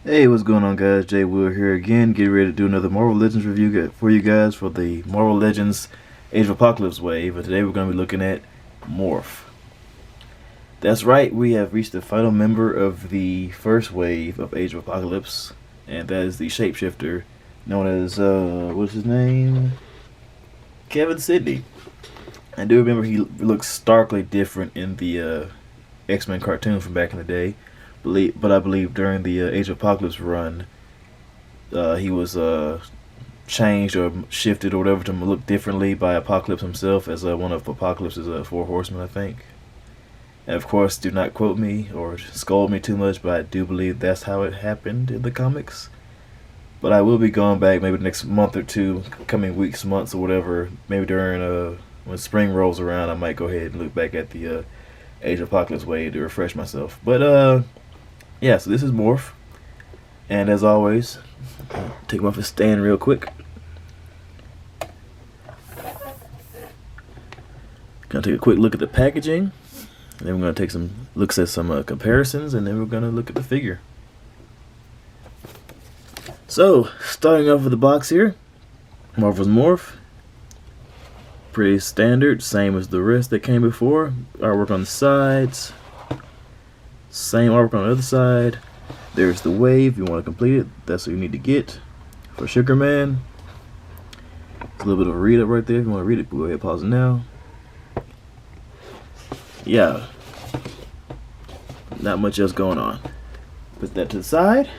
Hey, what's going on, guys? Jay Will here again, getting ready to do another Marvel Legends review for you guys for the Marvel Legends Age of Apocalypse wave. But today we're going to be looking at Morph. That's right, we have reached the final member of the first wave of Age of Apocalypse, and that is the shapeshifter known as, what's his name? Kevin Sidney. I do remember he looks starkly different in the X-Men cartoon from back in the day. But I believe during the Age of Apocalypse run, he was changed or shifted or whatever to look differently by Apocalypse himself as one of Apocalypse's four horsemen, I think. And of course, do not quote me or scold me too much, but I do believe that's how it happened in the comics. But I will be going back maybe the next month or two, coming weeks, months, or whatever. Maybe during when spring rolls around, I might go ahead and look back at the Age of Apocalypse wave to refresh myself. But yeah, so this is Morph, and as always, take him off his stand real quick. Gonna take a quick look at the packaging, and then we're gonna take some looks at some comparisons, and then we're gonna look at the figure. So, starting off with the box here, Marvel's Morph. Pretty standard, same as the rest that came before. Artwork on the sides. Same artwork on the other side. There's the wave. You want to complete it. That's what you need to get for Sugar Man. It's a little bit of a read up right there. If you want to read it, go ahead and pause it now. Yeah. Not much else going on. Put that to the side.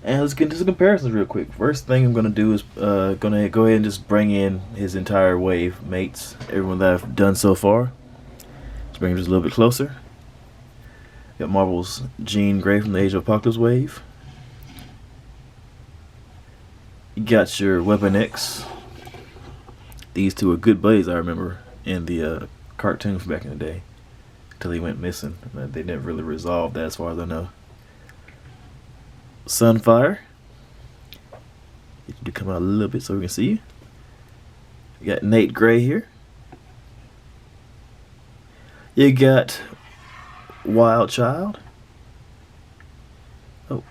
And let's get into some comparisons real quick. First thing I'm going to do is gonna go ahead and just bring in his entire wave mates. Everyone that I've done so far. Let's bring him just a little bit closer. Got Marvel's Jean Grey from the Age of Apocalypse wave. You got your Weapon X. These two are good buddies, I remember, in the cartoon from back in the day. Until he went missing. They never really resolved that as far as I know. Sunfire. Get you to come out a little bit so we can see you. You got Nate Gray here. You got Wild Child. Oh,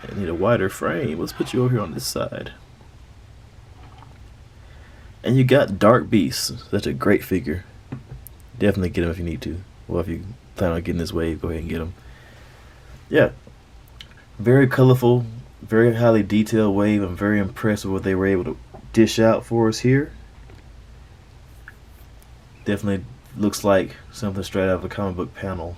I need a wider frame. Let's put you over here on this side. And you got Dark Beast. Such a great figure. Definitely get him if you need to. Well, if you plan on getting this wave, go ahead and get him. Yeah. Very colorful, very highly detailed wave. I'm very impressed with what they were able to dish out for us here. Definitely looks like something straight out of a comic book panel.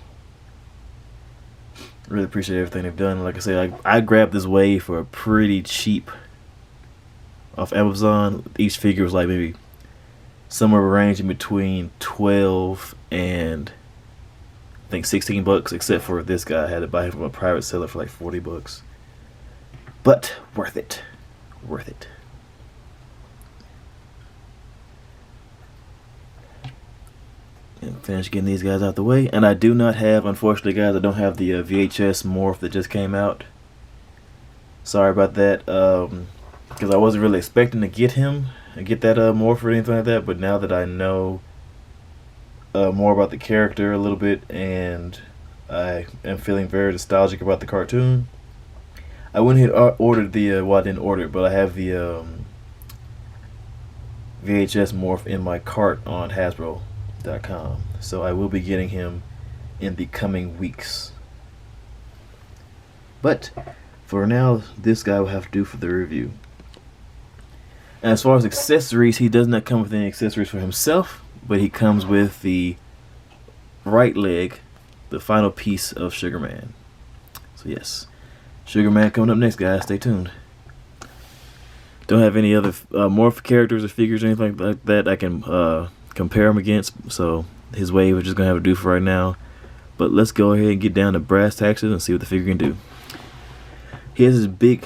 Really appreciate everything they've done. Like I said, I grabbed this wave for a pretty cheap off Amazon. Each figure was like maybe somewhere ranging between 12 and I think 16 bucks, except for this guy. I had to buy him from a private seller for like 40 bucks. But worth it. Worth it. And finish getting these guys out the way. And I do not have, unfortunately, guys, I don't have the VHS Morph that just came out. Sorry about that. Because I wasn't really expecting to get him and get that Morph or anything like that. But now that I know more about the character a little bit, and I am feeling very nostalgic about the cartoon, I went ahead and ordered the, well, I didn't order it, but I have the VHS Morph in my cart on Hasbro.com. So I will be getting him in the coming weeks. But for now, this guy will have to do for the review. And as far as accessories, he does not come with any accessories for himself, but he comes with the right leg, the final piece of Sugar Man. So yes, Sugar Man coming up next, guys. Stay tuned. Don't have any other Morph characters or figures or anything like that I can compare him against, so his wave is just gonna have to do for right now. But let's go ahead and get down to brass taxes and see what the figure can do. He has this big,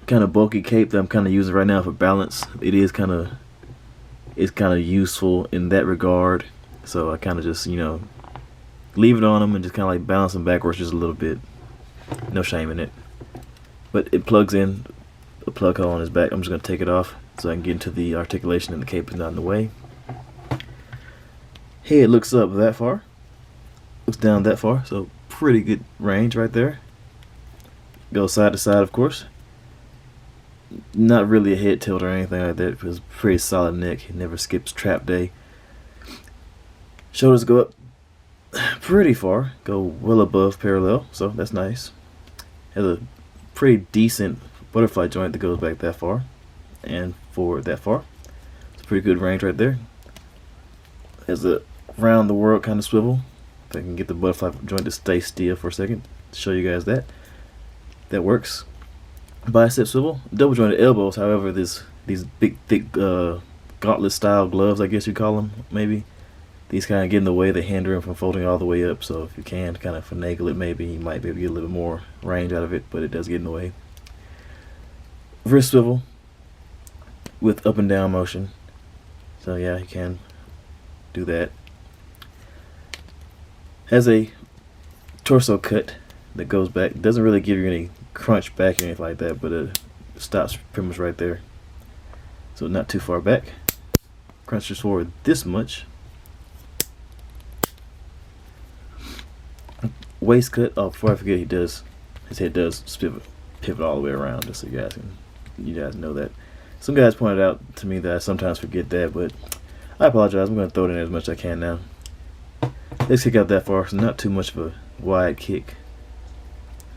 kind of bulky cape that I'm kind of using right now for balance. It's kind of useful in that regard. So I kind of just, leave it on him and just kind of like balance him backwards just a little bit. No shame in it. But it plugs in a plug hole on his back. I'm just going to take it off so I can get into the articulation and the cape is not in the way. Head looks up that far. Looks down that far. So pretty good range right there. Goes side to side, of course. Not really a head tilt or anything like that. It's pretty solid neck. It never skips trap day. Shoulders go up pretty far. Go well above parallel, so that's nice. Has a pretty decent butterfly joint that goes back that far and forward that far. It's a pretty good range right there. Has a round the world kind of swivel. If I can get the butterfly joint to stay still for a second to show you guys that. That works. Bicep swivel. Double jointed elbows, however, these big thick gauntlet style gloves, I guess you call them, maybe. These kind of get in the way, they hinder him from folding all the way up, so if you can kind of finagle it, maybe you might be able to get a little bit more range out of it, but it does get in the way. Wrist swivel with up and down motion. So yeah, you can do that. Has a torso cut that goes back. Doesn't really give you any crunch back or anything like that, but it stops pretty much right there. So not too far back. Crunches forward this much. Waist cut. Oh, before I forget, his head does pivot all the way around, just so you guys know that. Some guys pointed out to me that I sometimes forget that, but I apologize. I'm going to throw it in as much as I can now. Let's kick out that far, so not too much of a wide kick.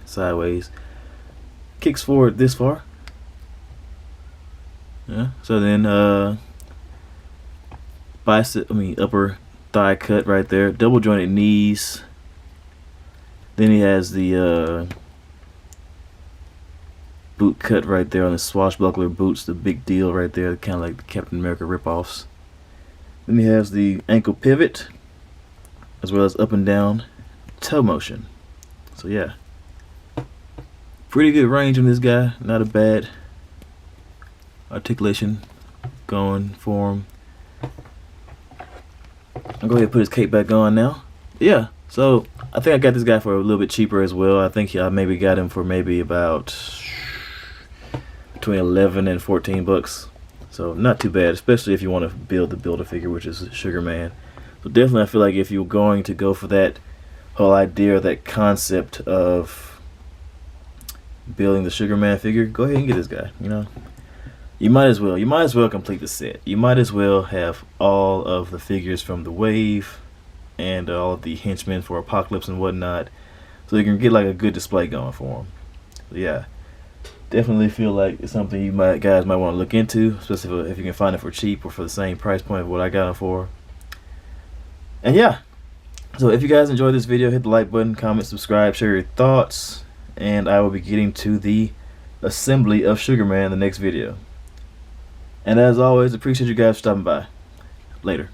Sideways. Kicks forward this far. Yeah. So then upper thigh cut right there. Double jointed knees. Then he has the boot cut right there on the swashbuckler boots, the big deal right there, kind of like the Captain America ripoffs. Then he has the ankle pivot, as well as up and down toe motion. So yeah, pretty good range on this guy. Not a bad articulation going for him. I'll go ahead and put his cape back on now. Yeah, so I think I got this guy for a little bit cheaper as well. I think I maybe got him for maybe about between 11 and 14 bucks. So not too bad, especially if you want to build the Build-A-Figure, which is Sugar Man. So definitely I feel like if you're going to go for that whole idea or that concept of building the Sugar Man figure, go ahead and get this guy, you know. You might as well complete the set. You might as well have all of the figures from the wave and all of the henchmen for Apocalypse and whatnot, so you can get like a good display going for them. So yeah, definitely feel like it's something you guys might want to look into, especially if you can find it for cheap or for the same price point of what I got them for. And yeah, so if you guys enjoyed this video, hit the like button, comment, subscribe, share your thoughts, and I will be getting to the assembly of Sugar Man in the next video. And as always, appreciate you guys stopping by. Later.